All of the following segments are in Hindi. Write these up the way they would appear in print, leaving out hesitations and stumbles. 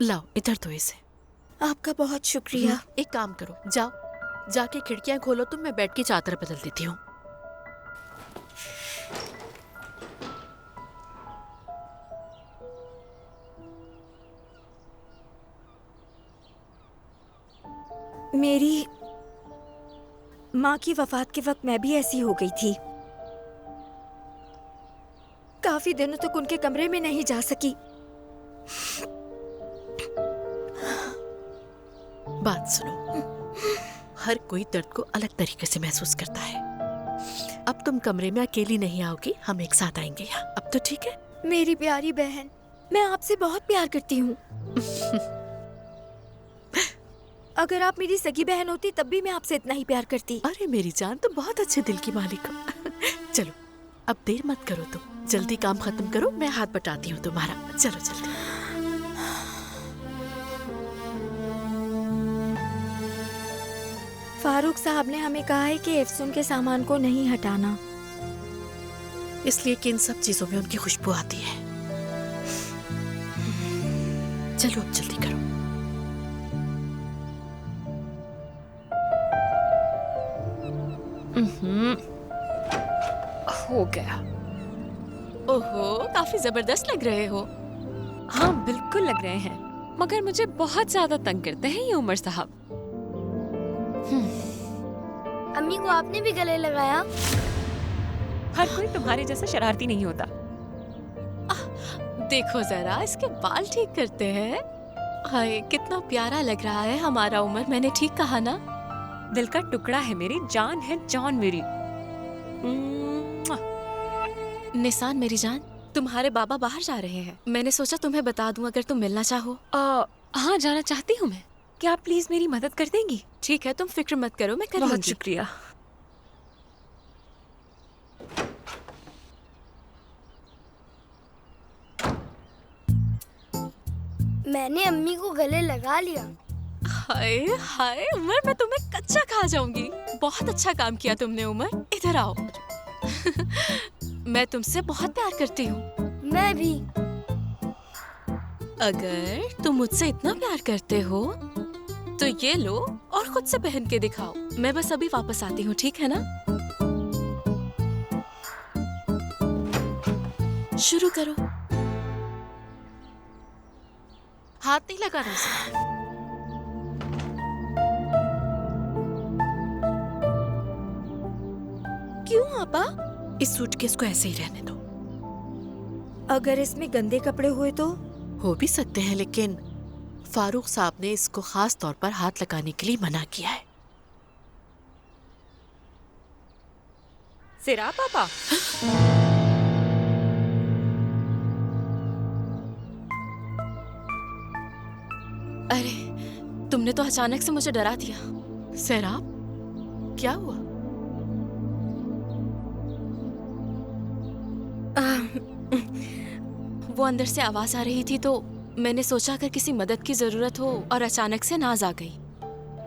लाओ इधर दो इसे। आपका बहुत शुक्रिया। एक काम करो, जाओ जाके खिड़कियां खोलो तुम, मैं बेड की चादर बदल देती हूँ। मेरी माँ की वफात के वक्त मैं भी ऐसी हो गई थी। काफी दिनों तक उनके कमरे में नहीं जा सकी। बात सुनो, हर कोई दर्द को अलग तरीके से महसूस करता है। अब तुम कमरे में अकेली नहीं आओगी, हम एक साथ आएंगे यहाँ। अब तो ठीक है? मेरी प्यारी बहन, मैं आपसे बहुत प्यार करती हूँ। अगर आप मेरी सगी बहन होती तब भी मैं आपसे इतना ही प्यार करती। अरे मेरी जान, तुम बहुत अच्छे दिल की मालिक हो। चलो अब देर मत करो, तुम जल्दी काम खत्म करो, मैं हाथ बटाती हूँ तुम्हारा। चलो जल्दी। फारूक साहब ने हमें कहा है कि एफसून के सामान को नहीं हटाना, इसलिए कि इन सब चीजों में उनकी खुशबू आती है। चलो अब जल्दी करो। हो गया। ओहो, काफी जबरदस्त लग रहे हो। हाँ बिल्कुल लग रहे हैं, मगर मुझे बहुत ज्यादा तंग करते हैं ये उमर साहब। अम्मी को आपने भी गले लगाया? हर कोई तुम्हारे जैसा शरारती नहीं होता। देखो जरा, इसके बाल ठीक करते हैं। हाय कितना प्यारा लग रहा है हमारा उमर, मैंने ठीक कहा ना? दिल का टुकड़ा है, मेरी जान है, जान मेरी। निसान मेरी जान, तुम्हारे बाबा बाहर जा रहे हैं, मैंने सोचा तुम्हें बता दूं अगर तुम मिलना चाहो। हाँ जाना चाहती हूँ मैं। क्या आप प्लीज मेरी मदद कर देंगी? ठीक है, तुम फिक्र मत करो, मैं कर बहुत लूंगी। शुक्रिया। मैंने अम्मी को गले लगा लिया। हाय हाय उमर, मैं तुम्हें कच्चा खा जाऊंगी। बहुत अच्छा काम किया तुमने उमर, इधर आओ। मैं तुमसे बहुत प्यार करती हूँ। मैं भी। अगर तुम मुझसे इतना प्यार करते हो तो ये लो और खुद से पहन के दिखाओ। मैं बस अभी वापस आती हूँ, ठीक है ना? शुरू करो। हाथ नहीं लगाना उसे। क्यों आपा? इस सूटकेस को ऐसे ही रहने दो। अगर इसमें गंदे कपड़े हुए तो? हो भी सकते हैं, लेकिन फारूक साहब ने इसको खास तौर पर हाथ लगाने के लिए मना किया है। सिरा पापा। अरे तुमने तो अचानक से मुझे डरा दिया। सैराब, क्या हुआ? वो अंदर से आवाज आ रही थी तो मैंने सोचा अगर किसी मदद की जरूरत हो, और अचानक से नाज आ गई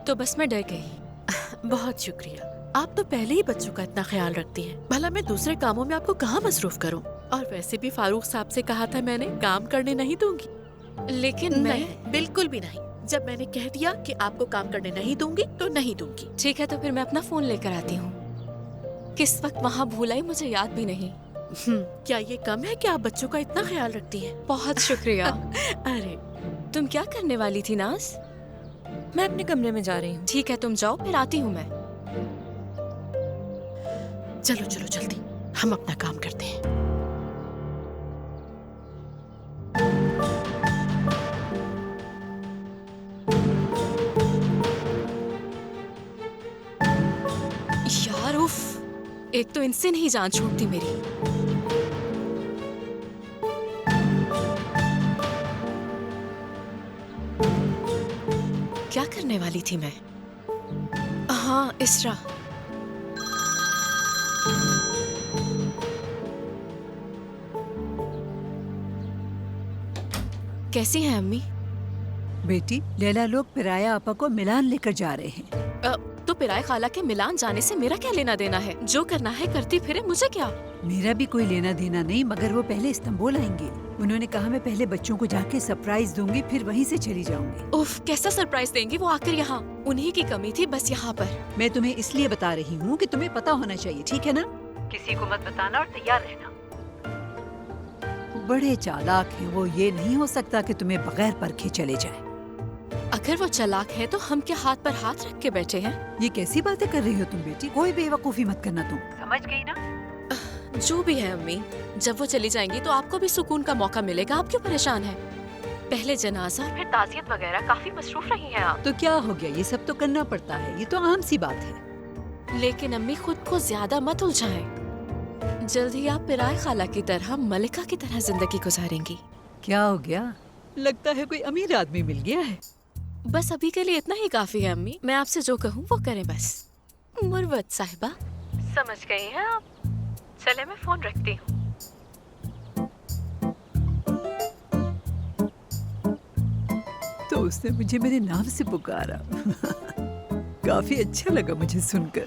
तो बस मैं डर गई। बहुत शुक्रिया, आप तो पहले ही बच्चों का इतना ख्याल रखती हैं। भला मैं दूसरे कामों में आपको कहाँ मसरूफ करूँ? और वैसे भी फारूक साहब से कहा था मैंने, काम करने नहीं दूंगी। लेकिन मैं नहीं, बिल्कुल भी नहीं। जब मैंने कह दिया कि आपको काम करने नहीं दूंगी तो नहीं दूंगी। ठीक है, तो फिर मैं अपना फोन लेकर आती हूँ। किस वक्त वहाँ भूल आई मुझे याद भी नहीं। क्या ये कम है कि आप बच्चों का इतना ख्याल रखती हैं? बहुत शुक्रिया। अरे तुम क्या करने वाली थी नाज? मैं अपने कमरे में जा रही हूँ। ठीक है, तुम जाओ, फिर आती हूँ मैं। चलो चलो जल्दी, हम अपना काम करते हैं। यार उफ, एक तो इनसे नहीं जान छूटती मेरी। क्या करने वाली थी मैं? हाँ, इसरा। कैसी हैं अम्मी? बेटी, लैला लोग पिराया आपा को मिलान लेकर जा रहे हैं। तो पिराए खाला के मिलान जाने से मेरा क्या लेना देना है? जो करना है करती फिरे, मुझे क्या? मेरा भी कोई लेना देना नहीं, मगर वो पहले इस्तांबुल आएंगे। उन्होंने कहा मैं पहले बच्चों को जाके सरप्राइज दूंगी, फिर वहीं से चली जाऊंगी। उफ, कैसा सरप्राइज देंगी वो आकर यहाँ? उन्हीं की कमी थी बस यहाँ पर। मैं तुम्हें इसलिए बता रही हूँ कि तुम्हें पता होना चाहिए, ठीक है ना? किसी को मत बताना और तैयार रहना। बड़े चालाक हैं वो, ये नहीं हो सकता कि तुम्हें बगैर परखे चले जाए। अगर वो चालाक है तो हम क्या हाथ पर हाथ रख के बैठे हैं? ये कैसी बातें कर रही हो तुम बेटी? कोई बेवकूफी मत करना तुम, समझ गई ना? जो भी है अम्मी, जब वो चली जाएंगी तो आपको भी सुकून का मौका मिलेगा। आप क्यों परेशान हैं? पहले जनाजा और फिर ताज़ियत वगैरह काफी मसरूफ रही हैं आप। तो क्या हो गया, ये सब तो करना पड़ता है, ये तो आम सी बात है। लेकिन अम्मी खुद को ज्यादा मत उलझाएं। जल्द ही आप पिराए खाला की तरह मलिका की तरह जिंदगी गुजारेंगी। क्या हो गया? लगता है कोई अमीर आदमी मिल गया है। बस अभी के लिए इतना ही काफी है अम्मी। मैं आपसे जो कहूँ वो करें बस। मुरवत साहिबा, समझ गई हैं आप? चले मैं फोन रखती हूँ। तो उसने मुझे मेरे नाम से पुकारा। काफी अच्छा लगा मुझे सुनकर।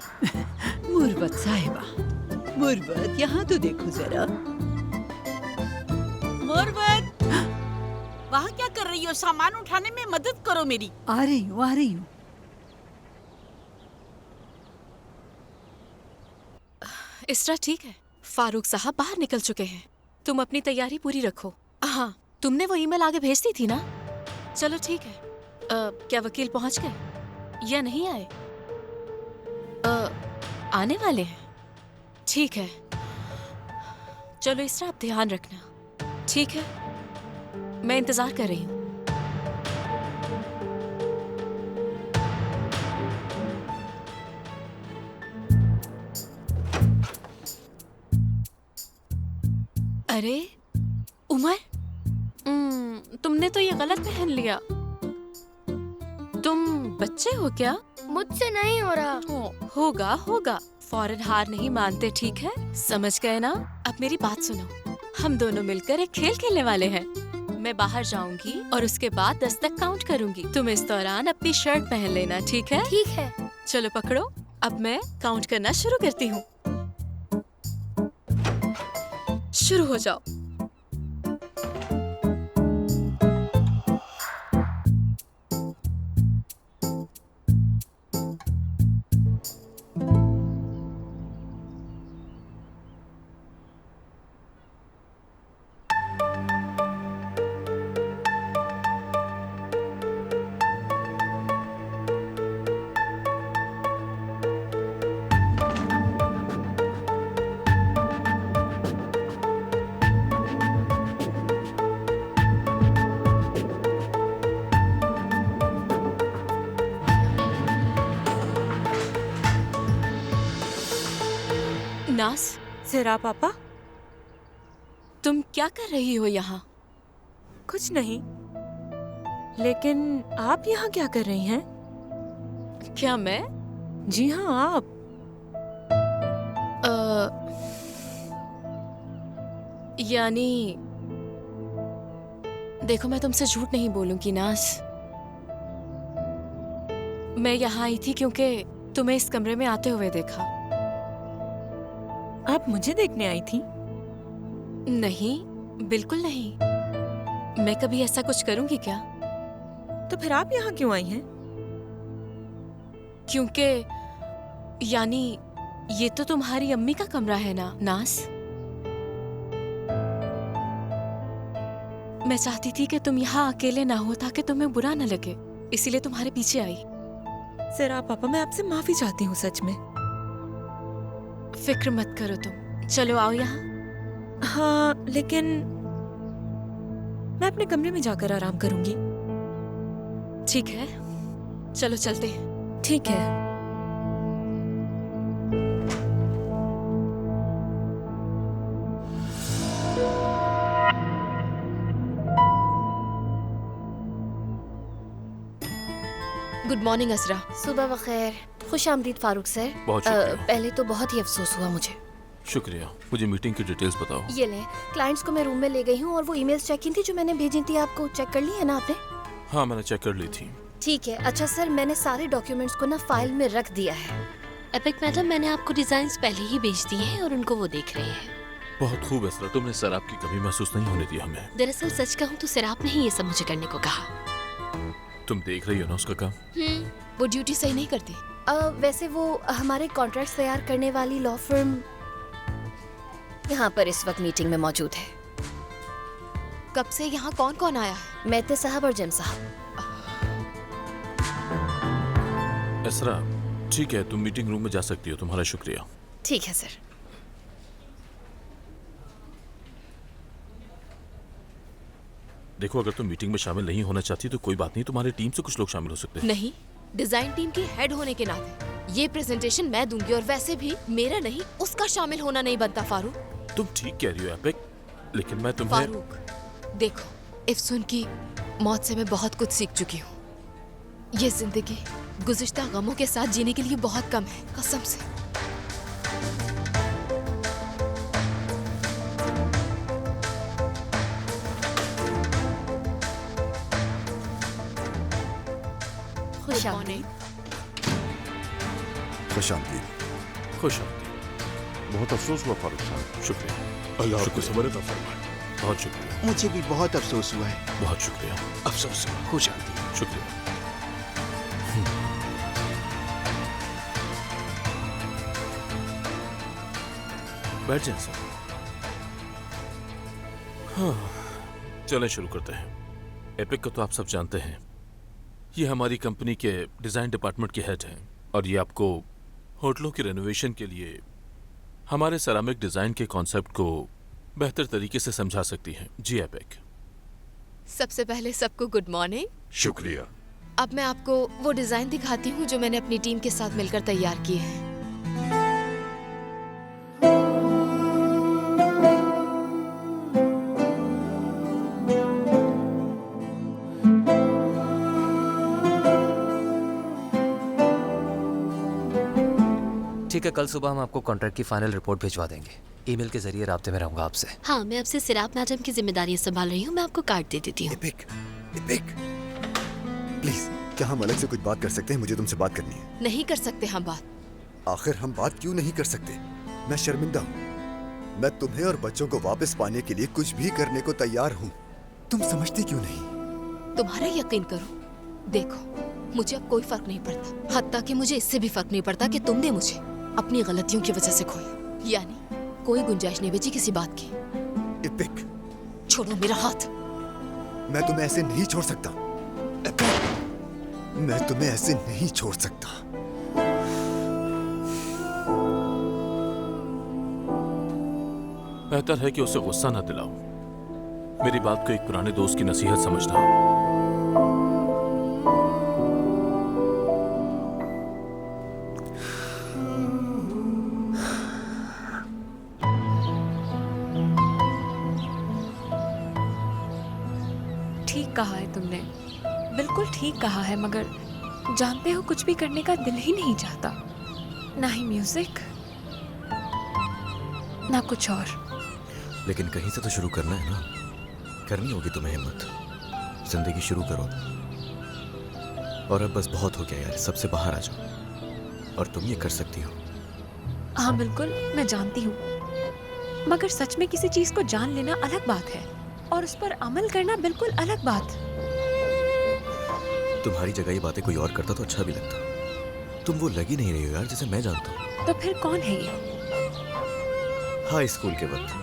मुरवत साहिबा, मुरवत यहाँ तो देखो जरा। मुरवत, वहाँ क्या कर रही हो? सामान उठाने में मदद करो मेरी। आ रही हूँ, आ रही हूँ। इसरा ठीक है, फारूक साहब बाहर निकल चुके हैं। तुम अपनी तैयारी पूरी रखो। हाँ, तुमने वो ईमेल आगे भेज दी थी ना? चलो ठीक है। क्या वकील पहुंच गए या नहीं आए? आने वाले हैं। ठीक है, चलो इसरा आप ध्यान रखना। ठीक है, मैं इंतजार कर रही हूँ। अरे उमर, तुमने तो ये गलत पहन लिया। तुम बच्चे हो क्या? मुझसे नहीं हो रहा। होगा होगा, फौरन हार नहीं मानते, ठीक है? समझ गए ना? अब मेरी बात सुनो, हम दोनों मिलकर एक खेल खेलने वाले हैं। मैं बाहर जाऊंगी और उसके बाद 10 तक काउंट करूंगी। तुम इस दौरान अपनी शर्ट पहन लेना, ठीक है? ठीक है। चलो पकड़ो, अब मैं काउंट करना शुरू करती हूँ। शुरू हो जाओ। नास, जरा पापा। तुम क्या कर रही हो यहाँ? कुछ नहीं, लेकिन आप यहाँ क्या कर रही हैं? क्या मैं? जी हाँ, आप। यानी देखो, मैं तुमसे झूठ नहीं बोलूंगी नास। मैं यहाँ आई थी क्योंकि तुम्हें इस कमरे में आते हुए देखा। आप मुझे देखने आई थी? नहीं, बिल्कुल नहीं। मैं कभी ऐसा कुछ करूंगी क्या? तो फिर आप यहाँ क्यों आई हैं? क्योंकि यानी ये तो तुम्हारी अम्मी का कमरा है ना नास। मैं चाहती थी कि तुम यहाँ अकेले ना हो ताकि तुम्हें बुरा न लगे, इसीलिए तुम्हारे पीछे आई। जरा पापा, मैं आपसे माफी चाहती हूँ सच में। फिक्र मत करो तुम, चलो आओ यहाँ। हाँ, लेकिन मैं अपने कमरे में जाकर आराम करूंगी। ठीक है, चलो चलते हैं। ठीक है। गुड मॉर्निंग असरा। सुबह बखैर। खुश आमदीद फारूक सर। बहुत शुक्रिया। पहले तो बहुत ही अफसोस हुआ मुझे। शुक्रिया। मुझे मीटिंग की डिटेल्स बताओ। ये ले, क्लाइंट्स को मैं रूम में ले गई हूँ और वो ईमेल्स चेक की थी जो मैंने भेजी थी आपको। चेक कर ली है ना आपने? हाँ, मैंने चेक कर ली थी। ठीक है। अच्छा सर, मैंने सारे डॉक्यूमेंट्स को ना फाइल में रख दिया है। एपिक मैडम, मैंने आपको डिजाइन्स पहले ही भेज दिए हैं और उनको वो देख रहे हैं। बहुत खूब इसरा, तुमने शराब की कमी महसूस नहीं होने दी हमें। दरअसल सच कहूँ तो सिराप ने ही ये सब मुझे करने को कहा। तुम देख रही हो ना उसका काम। वो ड्यूटी सही नहीं करती। वैसे वो हमारे कॉन्ट्रैक्ट्स तैयार करने वाली लॉ फर्म यहाँ पर इस वक्त मीटिंग में मौजूद है। कब से यहाँ कौन कौन आया है? मेहते साहब और जेम साहब। इसरा, ठीक है, तुम मीटिंग रूम में जा सकती हो। तुम्हारा शुक्रिया। ठीक है सर। देखो, अगर तुम मीटिंग में शामिल नहीं होना चाहती तो कोई बात नहीं, तुम्हारी टीम से कुछ लोग शामिल हो सकते हैं। नहीं, डिजाइन टीम की हेड होने के नाते ये प्रेजेंटेशन मैं दूंगी, और वैसे भी मेरा नहीं उसका शामिल होना नहीं बनता। फारूक, तुम ठीक कह रही हो एपिक, लेकिन मैं तुम्हें। फारूक देखो, इफ्सुन की मौत से मैं बहुत कुछ सीख चुकी हूँ। ये जिंदगी गुज़िश्ता गमों के साथ जीने के लिए बहुत कम है, कसम से। खुश आमदीद। खुश आमदीद। खुश आमदीद। बहुत अफसोस हुआ फारूक साहब। शुक्रिया। अल्लाह आपको शुक्रिया। सब्र अता फरमाए। बहुत शुक्रिया। मुझे भी बहुत अफसोस हुआ है। बहुत शुक्रिया। अफसोस हुआ। खुश आमदीद। शुक्रिया। बैठ जाए सर। हाँ, चलें शुरू करते हैं। एपिक को तो आप सब जानते हैं, ये हमारी कंपनी के डिज़ाइन डिपार्टमेंट के हेड हैं, और ये आपको होटलों की रेनोवेशन के लिए हमारे सेरामिक डिज़ाइन के कॉन्सेप्ट को बेहतर तरीके से समझा सकती हैं। जी एपिक। सबसे पहले सबको गुड मॉर्निंग। शुक्रिया। अब मैं आपको वो डिजाइन दिखाती हूँ जो मैंने अपनी टीम के साथ मिलकर तैयार किए हैं। ठीक है, कल सुबह हम आपको कॉन्ट्रैक्ट की फाइनल रिपोर्ट भिजवा देंगे। ईमेल के जरिए राब्ते में रहूंगा आपसे। हाँ, मैं आपसे सिराप मैडम की जिम्मेदारियां संभाल रही हूँ। मैं आपको कार्ड दे देती हूँ। एपिक, एपिक, प्लीज, क्या हम अलग से कुछ बात कर सकते हैं? मुझे तुमसे बात करनी है। नहीं कर सकते हम बात। आखिर हम बात क्यों नहीं कर सकते? मैं शर्मिंदा हूँ। मैं तुम्हें और बच्चों को वापस पाने के लिए कुछ भी करने को तैयार हूँ। तुम समझती क्यों नहीं? तुम्हारा यकीन करो, देखो, मुझे अब कोई फर्क नहीं पड़ता। हत्ता कि मुझे इससे भी फर्क नहीं पड़ता कि तुमने मुझे अपनी गलतियों की वजह से खोया। यानी कोई गुंजाइश नहीं बची किसी बात की। एपिक, छोड़ो मेरा हाथ। मैं तुम्हें ऐसे नहीं छोड़ सकता। एपिक, मैं तुम्हें ऐसे नहीं छोड़ सकता। बेहतर है कि उसे गुस्सा न दिलाओ। मेरी बात को एक पुराने दोस्त की नसीहत समझना। ठीक कहा है तुमने, बिल्कुल ठीक कहा है, मगर जानते हो कुछ भी करने का दिल ही नहीं चाहता। ना ही म्यूजिक, ना कुछ और। लेकिन कहीं से तो शुरू करना है ना। करनी होगी तुम्हें हिम्मत। जिंदगी शुरू करो। और अब बस बहुत हो गया यार, सबसे बाहर आ जाओ। और तुम ये कर सकती हो। हाँ बिल्कुल, मैं जानती हूँ, मगर सच में किसी चीज को जान लेना अलग बात है और उस पर अमल करना बिल्कुल अलग बात। तुम्हारी जगह ये बातें कोई और करता तो अच्छा भी लगता। तुम वो लगी नहीं रही हो यार जिसे मैं जानता हूँ। तो फिर कौन है ये? हाई स्कूल के वक्त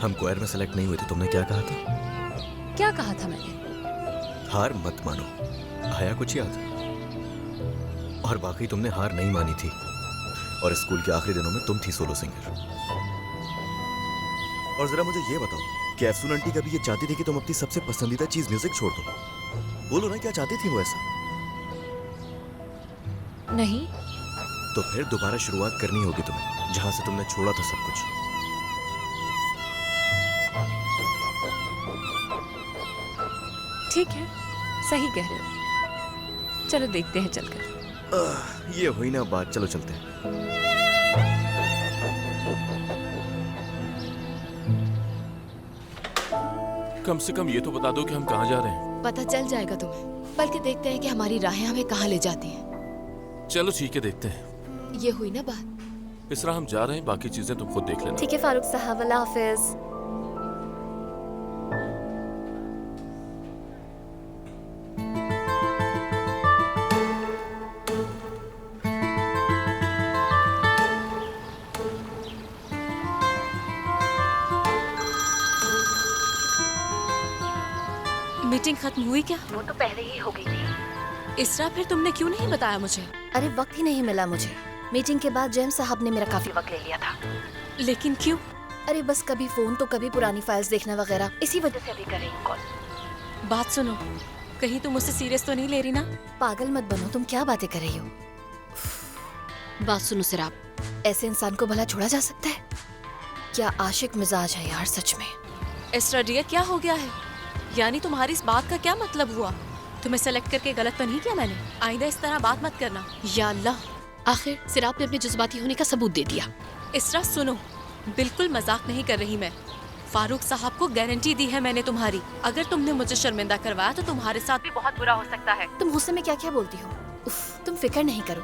हम क्वायर में सेलेक्ट नहीं हुए थे। तुमने क्या कहा था? क्या कहा था मैंने? हार मत मानो। आया कुछ याद? और बाकी तुमने हार नहीं मानी थी। और स्कूल के आखिरी दिनों में तुम थी सोलो सिंगर। और जरा मुझे ये बताओ कि अफसून आंटी कभी ये चाहती थी कि तुम अपनी सबसे पसंदीदा चीज म्यूजिक छोड़ दो? बोलो ना, क्या चाहती थी वो ऐसा? नहीं। तो फिर दोबारा शुरुआत करनी होगी तुम्हें, जहां से तुमने छोड़ा था सब कुछ। ठीक है, सही कह रहे हो। चलो देखते हैं चलकर। ये हुई ना बात, चलो चलते हैं। कम से कम ये तो बता दो कि हम कहाँ जा रहे हैं। पता चल जाएगा तुम्हें, बल्कि देखते हैं कि हमारी राहें हमें कहाँ ले जाती हैं। चलो ठीक है, देखते हैं। ये हुई ना बात। इसरा हम जा रहे हैं, बाकी चीजें तुम खुद देख लेना। ठीक है फारूक साहब, अल्लाह हाफिज। मीटिंग खत्म हुई क्या? वो तो पहले ही हो गई थी। इसरा फिर तुमने क्यों नहीं बताया मुझे? अरे वक्त ही नहीं मिला मुझे। मीटिंग के बाद जेम्स साहब ने मेरा काफी वक्त ले लिया था। लेकिन क्यों? अरे बस कभी फोन तो कभी पुरानी फाइल्स देखना वगैरह, इसी वजह से अभी कर रही हूँ कॉल। बात सुनो, कहीं तुम मुझसे सीरियस तो नहीं ले रही ना? पागल मत बनो, तुम क्या बातें कर रही हो? बात सुनो सिराब, ऐसे इंसान को भला छोड़ा जा सकता है? क्या आशिक मिजाज है यार सच में। एस्ट्रा डियर, क्या हो गया है? यानी तुम्हारी इस बात का क्या मतलब हुआ? तुम्हें सेलेक्ट करके गलत तो नहीं किया मैंने? आइंदा इस तरह बात मत करना। या अल्लाह, आखिर सिराब ने अपने जज्बाती होने का सबूत दे दिया। इसरा सुनो, बिल्कुल मजाक नहीं कर रही मैं। फारूक साहब को गारंटी दी है मैंने तुम्हारी। अगर तुमने मुझे शर्मिंदा करवाया तो तुम्हारे साथ भी बहुत बुरा हो सकता है। तुम गुस्से में क्या क्या बोलती हो? तुम फिक्र नहीं करो।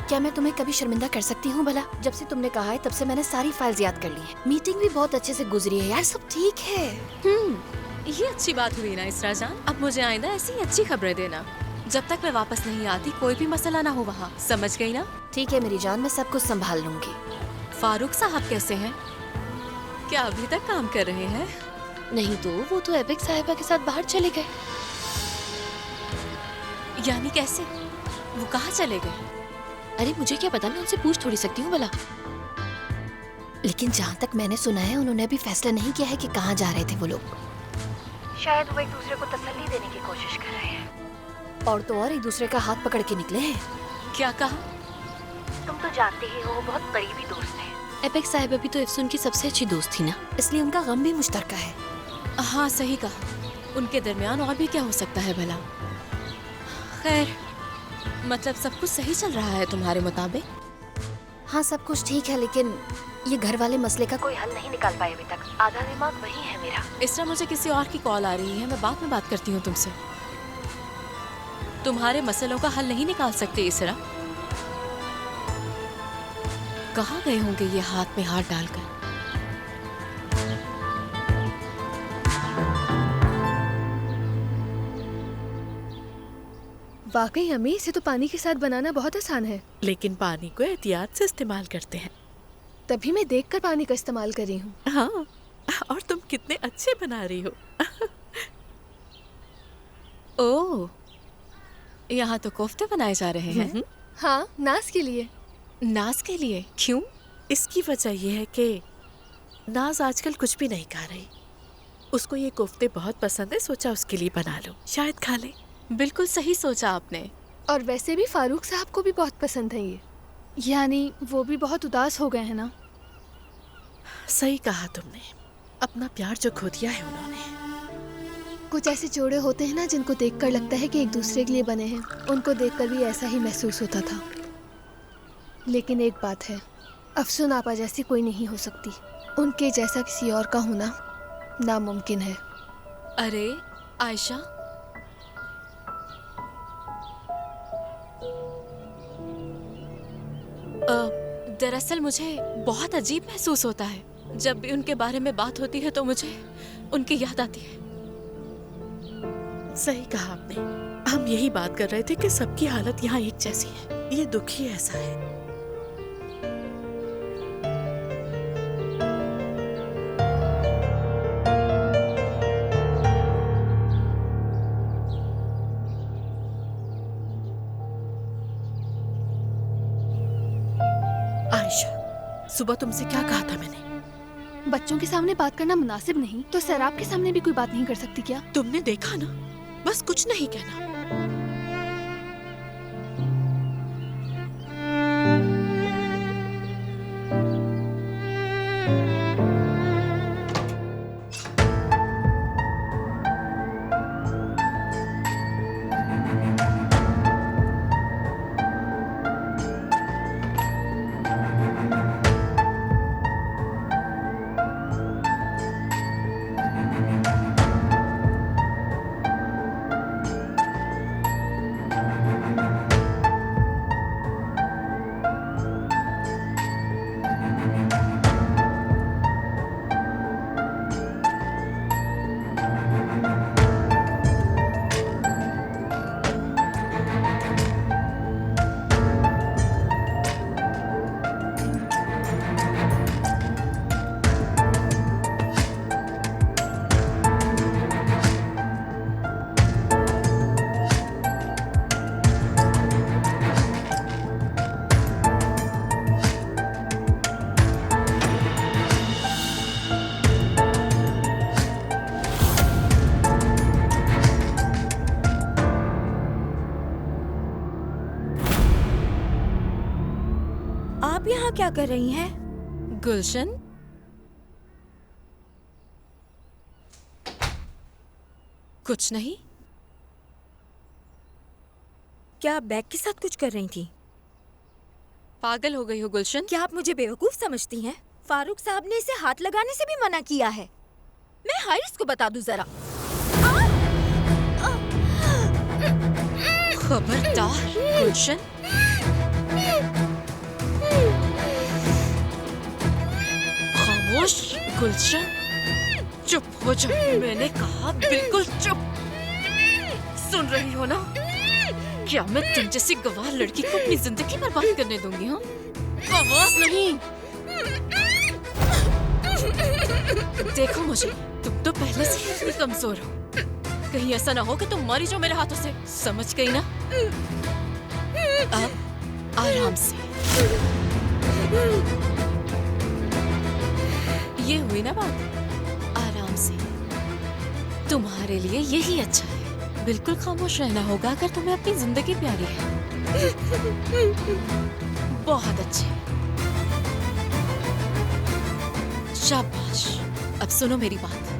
क्या मैं तुम्हें कभी शर्मिंदा कर सकती हूँ भला? जब से तुमने कहा है तब से मैंने सारी फाइल्स याद कर ली है। मीटिंग भी बहुत अच्छे से गुजरी है यार, सब ठीक है। ये अच्छी बात हुई ना इसरा जान। अब मुझे आइंदा ऐसी अच्छी खबरें देना। जब तक मैं वापस नहीं आती कोई भी मसला ना हो वहाँ, समझ गई ना? ठीक है मेरी जान, मैं सब कुछ संभाल लूंगी। फारूक साहब कैसे हैं? क्या अभी तक काम कर रहे हैं? नहीं तो वो तो एपिक साहिबा के साथ बाहर चले गए। यानी कैसे? वो कहाँ चले गए? अरे मुझे क्या पता, मैं उनसे पूछ थोड़ी सकती हूँ भला। लेकिन जहाँ तक मैंने सुना है उन्होंने अभी फैसला नहीं किया है कि कहाँ जा रहे थे वो लोग। शायद वो एक दूसरे को तसल्ली देने की कोशिश कर रहे हैं। और तो और एक दूसरे का हाथ पकड़ के निकले हैं। क्या कहा? तुम तो जानते ही हो वो बहुत करीबी दोस्त हैं। एपिक साहिबा भी तो इफ्सून की सबसे अच्छी दोस्त थी ना, इसलिए उनका गम भी मुश्तरका है। हाँ सही कहा। उनके दरमियान और भी क्या हो सकता है भला? खैर, मतलब सब कुछ सही चल रहा है तुम्हारे मुताबिक? हाँ सब कुछ ठीक है, लेकिन ये घर वाले मसले का कोई हल नहीं निकाल पाए अभी तक। आधा दिमाग वही है मेरा। इसरा मुझे किसी और की कॉल आ रही है, मैं बाद में बात करती हूँ तुमसे। तुम्हारे मसलों का हल नहीं निकाल सकते इसरा। कहाँ गए होंगे ये हाथ में हाथ डालकर? वाकई अम्मी, इसे तो पानी के साथ बनाना बहुत आसान है। लेकिन पानी को एहतियात से इस्तेमाल करते हैं। तभी मैं देखकर पानी का इस्तेमाल कर रही हूँ। हाँ, और तुम कितने अच्छे बना रही हो। ओह, यहाँ तो कोफ्ते बनाए जा रहे हैं। हाँ, नाज के लिए। नाज के लिए? क्यों? इसकी वजह यह है कि नाज आजकल कुछ भी नहीं खा रही। उसको ये कोफ्ते बहुत पसंद है, सोचा उसके लिए बना लो, शायद खा ले। बिल्कुल सही सोचा आपने। और वैसे भी फारूक साहब को भी बहुत पसंद है ये। यानी वो भी बहुत उदास हो गए हैं ना? सही कहा तुमने, अपना प्यार जो खो दिया है उन्होंने। कुछ ऐसे जोड़े होते हैं ना जिनको देखकर लगता है कि एक दूसरे के लिए बने हैं। उनको देखकर भी ऐसा ही महसूस होता था। लेकिन एक बात है, अफसून आपा जैसी कोई नहीं हो सकती। उनके जैसा किसी और का होना नामुमकिन है। अरे आयशा, दरअसल मुझे बहुत अजीब महसूस होता है। जब भी उनके बारे में बात होती है तो मुझे उनकी याद आती है। सही कहा आपने। हम यही बात कर रहे थे कि सबकी हालत यहाँ एक जैसी है। ये दुख ही ऐसा है। आयशा, सुबह तुमसे क्या कहा था मैंने? बच्चों के सामने बात करना मुनासिब नहीं, तो सराब के सामने भी कोई बात नहीं कर सकती क्या? तुमने देखा ना, बस कुछ नहीं कहना। क्या कर रही हैं? गुलशन, कुछ नहीं। क्या आप बैग के साथ कुछ कर रही थी? पागल हो गई हो गुलशन? क्या आप मुझे बेवकूफ समझती हैं? फारूक साहब ने इसे हाथ लगाने से भी मना किया है। मैं हारिस को बता दूं जरा। खबरदार गुलशन। खामोश गुलशन, चुप हो जाओ। मैंने कहा बिल्कुल चुप। सुन रही हो ना? क्या मैं तुम जैसी गवार लड़की को अपनी जिंदगी बर्बाद करने दूंगी? हाँ, आवाज नहीं। देखो मुझे, तुम तो पहले से ही इतनी कमजोर हो। कहीं ऐसा ना हो कि तुम मरी जाओ मेरे हाथों से। समझ गई ना? अब आराम से। ये हुई ना बात? आराम से। तुम्हारे लिए यही अच्छा है। बिल्कुल खामोश रहना होगा अगर तुम्हें अपनी जिंदगी प्यारी है। बहुत अच्छे। शाबाश। अब सुनो मेरी बात।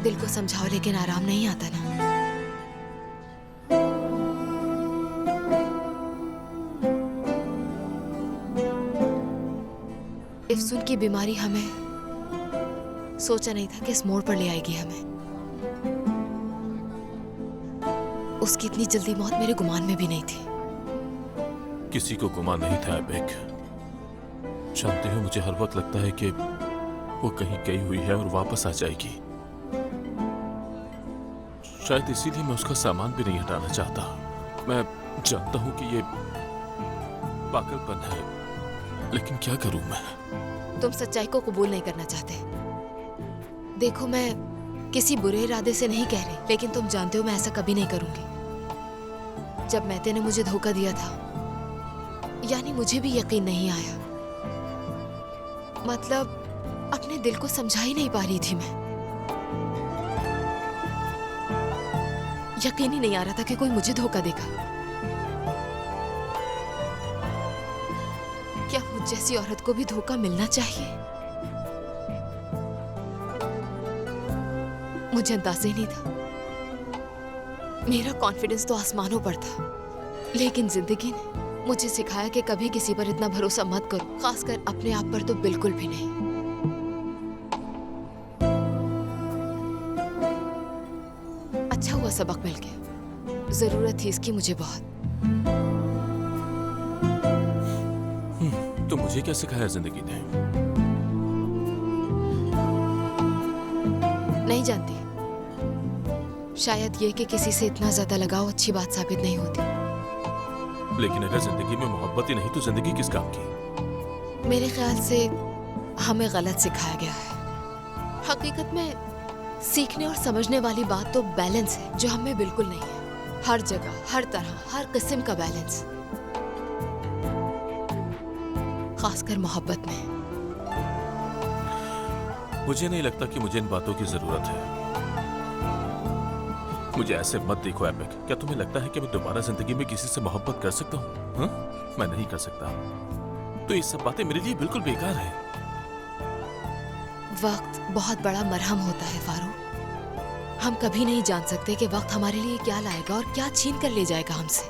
दिल को समझाओ लेकिन आराम नहीं आता ना। इफ्सून की बीमारी हमें सोचा नहीं था कि इस मोड़ पर ले आएगी हमें। उसकी इतनी जल्दी मौत मेरे गुमान में भी नहीं थी। किसी को गुमान नहीं था एपिक। जानते हो, मुझे हर वक्त लगता है कि वो कहीं गई हुई है और वापस आ जाएगी। शायद इसीलिए मैं उसका सामान भी नहीं हटाना चाहता। मैं जानता हूं कि ये पागलपन है, लेकिन क्या करूं मैं? तुम सच्चाई को कबूल नहीं करना चाहते। देखो, मैं किसी बुरे इरादे से नहीं कह रही, लेकिन तुम जानते हो मैं ऐसा कभी नहीं करूंगी। जब मैते ने मुझे धोखा दिया था, यानी मुझे भी यकीन नहीं आया। मतलब अपने दिल को समझा ही नहीं पा रही थी मैं। यकीन ही नहीं आ रहा था कि कोई मुझे धोखा देगा। क्या मुझ जैसी औरत को भी धोखा मिलना चाहिए? मुझे अंदाजा ही नहीं था। मेरा कॉन्फिडेंस तो आसमानों पर था, लेकिन जिंदगी ने मुझे सिखाया कि कभी किसी पर इतना भरोसा मत करो, खासकर अपने आप पर तो बिल्कुल भी नहीं। अच्छा हुआ सबक मिल गया। जरूरत थी इसकी मुझे बहुत। तो मुझे क्या सिखाया जिंदगी ने? नहीं जानती। शायद ये कि किसी से इतना ज्यादा लगाव अच्छी बात साबित नहीं होती। लेकिन अगर जिंदगी में मोहब्बत ही नहीं तो जिंदगी किस काम की? मेरे ख्याल से हमें गलत सिखाया गया है। हकीकत में सीखने और समझने वाली बात तो बैलेंस है, जो हमें बिल्कुल नहीं है। हर जगह, हर तरह, हर किस्म का बैलेंस, खासकर मोहब्बत में। मुझे नहीं लगता कि मुझे इन बातों की जरूरत है। मुझे ऐसे मत देखो एपिक। क्या तुम्हें लगता है कि मैं दोबारा जिंदगी में किसी से मोहब्बत कर सकता हूँ? हाँ? मैं नहीं कर सकता। तो ये सब बातें मेरे लिए बिल्कुल बेकार है। वक्त बहुत बड़ा मरहम होता है फारूक। हम कभी नहीं जान सकते कि वक्त हमारे लिए क्या लाएगा और क्या छीन कर ले जाएगा हमसे।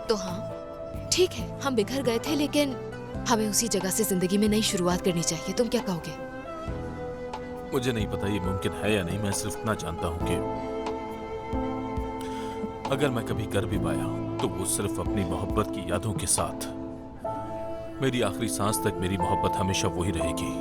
तो हाँ, ठीक है, हम बिखर गए थे, लेकिन हमें उसी जगह से जिंदगी में नई शुरुआत करनी चाहिए। तुम क्या कहोगे? मुझे नहीं पता ये मुमकिन है या नहीं। मैं सिर्फ इतना जानता हूँ कि अगर मैं कभी कर भी पाया तो वो सिर्फ अपनी मोहब्बत की यादों के साथ। मेरी आखिरी सांस तक मेरी मोहब्बत हमेशा वही रहेगी।